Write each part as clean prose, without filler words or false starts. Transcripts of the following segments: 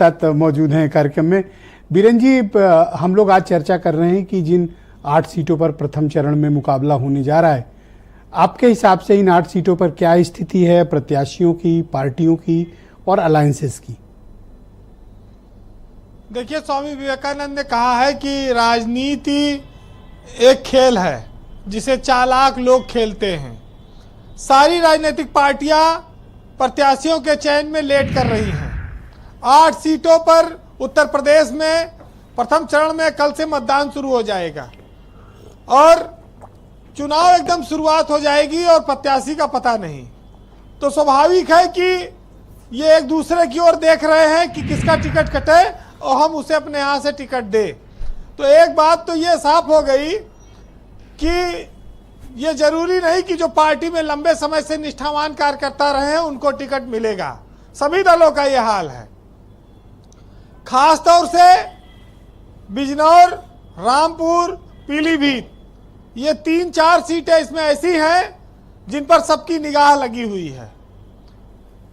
तत् मौजूद हैं कार्यक्रम में। बीरेन जी, हम लोग आज चर्चा कर रहे हैं कि जिन 8 सीटों पर प्रथम चरण में मुकाबला होने जा रहा है, आपके हिसाब से इन 8 सीटों पर क्या स्थिति है प्रत्याशियों की, पार्टियों की और अलायंसेस की? देखिए, स्वामी विवेकानंद ने कहा है कि राजनीति एक खेल है जिसे चालाक लोग खेलते हैं। सारी राजनीतिक पार्टियां प्रत्याशियों के चयन में लेट कर रही हैं। 8 सीटों पर उत्तर प्रदेश में प्रथम चरण में कल से मतदान शुरू हो जाएगा और चुनाव एकदम शुरुआत हो जाएगी और प्रत्याशी का पता नहीं। तो स्वाभाविक है कि ये एक दूसरे की ओर देख रहे हैं कि किसका टिकट कटे और हम उसे अपने यहाँ से टिकट दे। तो एक बात तो ये साफ हो गई कि ये जरूरी नहीं कि जो पार्टी में लंबे समय से निष्ठावान कार्यकर्ता रहे हैं उनको टिकट मिलेगा। सभी दलों का ये हाल है। खासतौर से बिजनौर, रामपुर, पीलीभीत, ये 3-4 सीटें इसमें ऐसी हैं जिन पर सबकी निगाह लगी हुई है।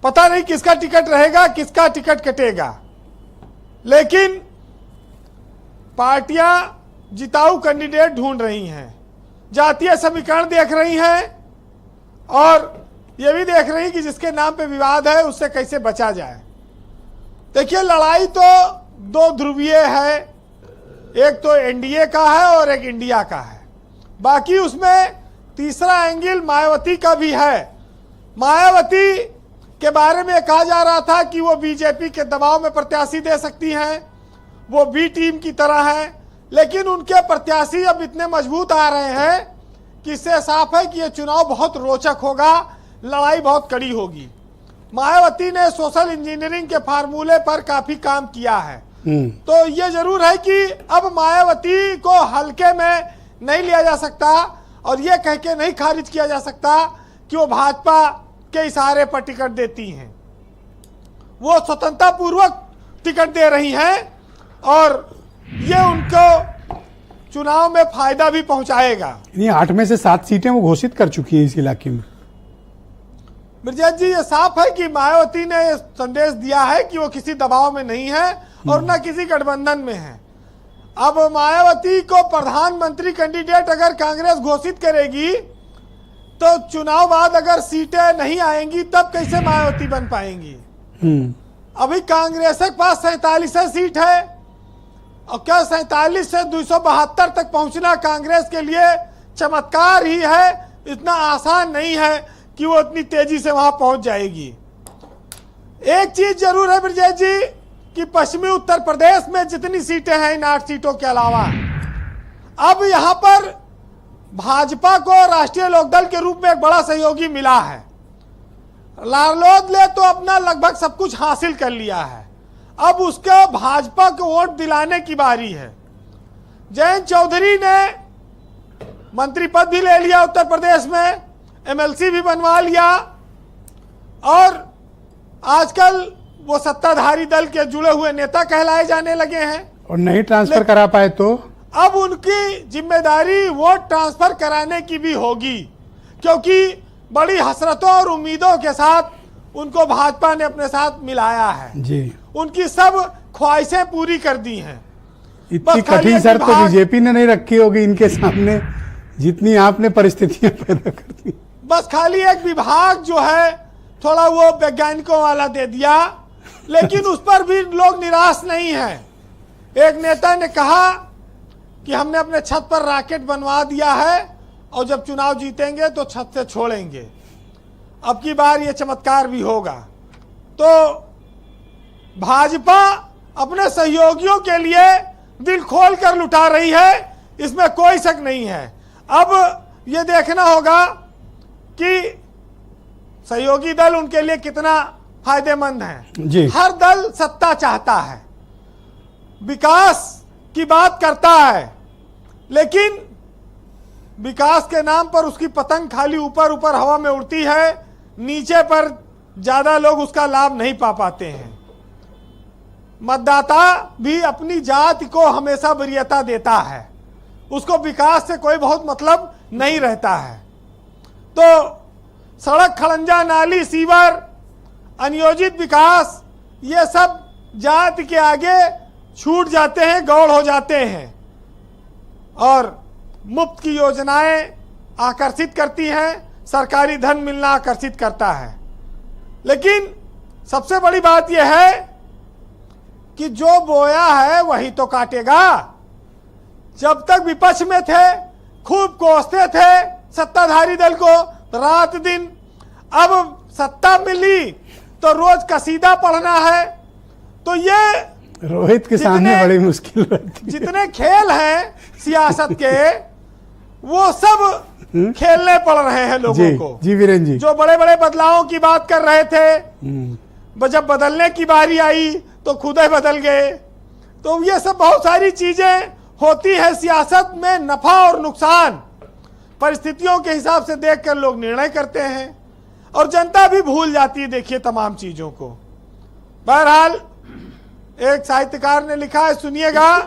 पता नहीं किसका टिकट रहेगा, किसका टिकट कटेगा, लेकिन पार्टियां जिताऊ कैंडिडेट ढूंढ रही हैं, जातीय समीकरण देख रही हैं और ये भी देख रही कि जिसके नाम पे विवाद है उससे कैसे बचा जाए। देखिए, लड़ाई तो 2 ध्रुवीय है, एक तो एनडीए का है और एक इंडिया का है। बाकी उसमें तीसरा एंगल मायावती का भी है। मायावती के बारे में कहा जा रहा था कि वो बीजेपी के दबाव में प्रत्याशी दे सकती हैं, वो बी टीम की तरह हैं, लेकिन उनके प्रत्याशी अब इतने मजबूत आ रहे हैं कि इससे साफ है कि ये चुनाव बहुत रोचक होगा, लड़ाई बहुत कड़ी होगी। मायावती ने सोशल इंजीनियरिंग के फार्मूले पर काफी काम किया है। तो ये जरूर है कि अब मायावती को हल्के में नहीं लिया जा सकता और ये कह के नहीं खारिज किया जा सकता कि वो भाजपा के इशारे पर टिकट देती हैं। वो स्वतंत्रता पूर्वक टिकट दे रही हैं और ये उनको चुनाव में फायदा भी पहुंचाएगा। ये 8 में से 7 सीटें वो घोषित कर चुकी है इस इलाके में। मिर्जा जी, ये साफ है कि मायावती ने संदेश दिया है कि वो किसी दबाव में नहीं है और न किसी गठबंधन में है। अब मायावती को प्रधानमंत्री कैंडिडेट अगर कांग्रेस घोषित करेगी तो चुनाव बाद अगर सीटें नहीं आएंगी तब कैसे मायावती बन पाएंगी? अभी कांग्रेस के पास 47 सीट है और क्या 47 से 272 तक पहुंचना कांग्रेस के लिए चमत्कार ही है। इतना आसान नहीं है कि वो इतनी तेजी से वहां पहुंच जाएगी। एक चीज जरूर है ब्रजेश जी कि पश्चिमी उत्तर प्रदेश में जितनी सीटें हैं इन 8 सीटों के अलावा अब यहां पर भाजपा को राष्ट्रीय लोकदल के रूप में एक बड़ा सहयोगी मिला है। लारलोद ने तो अपना लगभग सब कुछ हासिल कर लिया है, अब उसके भाजपा को वोट दिलाने की बारी है। जयंत चौधरी ने मंत्री पद भी ले लिया उत्तर प्रदेश में, एमएलसी भी बनवा लिया और आजकल वो सत्ताधारी दल के जुड़े हुए नेता कहलाए जाने लगे हैं। और नहीं ट्रांसफर करा पाए तो अब उनकी जिम्मेदारी वोट ट्रांसफर कराने की भी होगी, क्योंकि बड़ी हसरतों और उम्मीदों के साथ उनको भाजपा ने अपने साथ मिलाया है जी। उनकी सब ख्वाहिशें पूरी कर दी हैं। इतनी कठिन शर्त तो बीजेपी ने नहीं रखी होगी इनके सामने जितनी आपने परिस्थितियां पैदा कर दी। बस खाली एक विभाग जो है थोड़ा वो वैज्ञानिकों वाला दे दिया, लेकिन उस पर भी लोग निराश नहीं है। एक नेता ने कहा कि हमने अपने छत पर रॉकेट बनवा दिया है और जब चुनाव जीतेंगे तो छत से छोड़ेंगे। अब की बार ये चमत्कार भी होगा। तो भाजपा अपने सहयोगियों के लिए दिल खोल कर लुटा रही है, इसमें कोई शक नहीं है। अब ये देखना होगा कि सहयोगी दल उनके लिए कितना फायदेमंद है जी। हर दल सत्ता चाहता है, विकास की बात करता है, लेकिन विकास के नाम पर उसकी पतंग खाली ऊपर ऊपर हवा में उड़ती है, नीचे पर ज्यादा लोग उसका लाभ नहीं पा पाते हैं। मतदाता भी अपनी जाति को हमेशा वरीयता देता है, उसको विकास से कोई बहुत मतलब नहीं रहता है। तो सड़क, खड़ंजा, नाली, सीवर, अनियोजित विकास, ये सब जाति के आगे छूट जाते हैं, गौड़ हो जाते हैं और मुफ्त की योजनाएं आकर्षित करती हैं, सरकारी धन मिलना आकर्षित करता है। लेकिन सबसे बड़ी बात यह है कि जो बोया है वही तो काटेगा। जब तक विपक्ष में थे खूब कोसते थे सत्ताधारी दल को रात दिन, अब सत्ता मिली तो रोज कसीदा पढ़ना है। तो ये रोहित के सामने बड़ी मुश्किल रहती है। जितने खेल हैं सियासत के वो सब खेलने पड़ रहे हैं लोगों को। जी वीरेन जी, जो बड़े बड़े बदलावों की बात कर रहे थे, जब बदलने की बारी आई तो खुद ही बदल गए। तो ये सब बहुत सारी चीजें होती है सियासत में, नफा और नुकसान परिस्थितियों के हिसाब से देखकर लोग निर्णय करते हैं और जनता भी भूल जाती है, देखिए तमाम चीजों को। बहरहाल एक साहित्यकार ने लिखा है, सुनिएगा,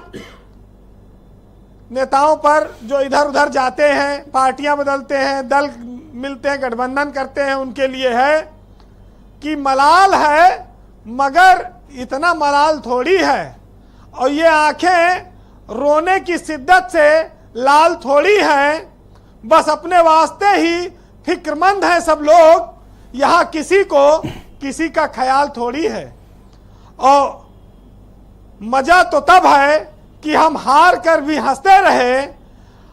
नेताओं पर जो इधर उधर जाते हैं, पार्टियां बदलते हैं, दल मिलते हैं, गठबंधन करते हैं, उनके लिए है कि मलाल है मगर इतना मलाल थोड़ी है, और ये आंखें रोने की शिद्दत से लाल थोड़ी हैं, बस अपने वास्ते ही फिक्रमंद हैं सब लोग, यहाँ किसी को किसी का ख्याल थोड़ी है। और मजा तो तब है कि हम हार कर भी हंसते रहे,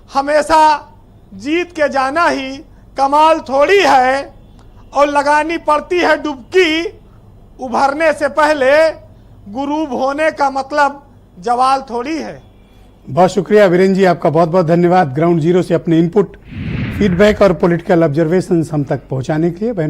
हमेशा जीत के जाना ही कमाल थोड़ी है, और लगानी पड़ती है डुबकी, उभरने से पहले गुरूब होने का मतलब जवाल थोड़ी है। बहुत शुक्रिया वीरेन जी, आपका बहुत बहुत धन्यवाद ग्राउंड जीरो से अपने इनपुट, फीडबैक और पॉलिटिकल ऑब्जर्वेशंस हम तक पहुंचाने के लिए।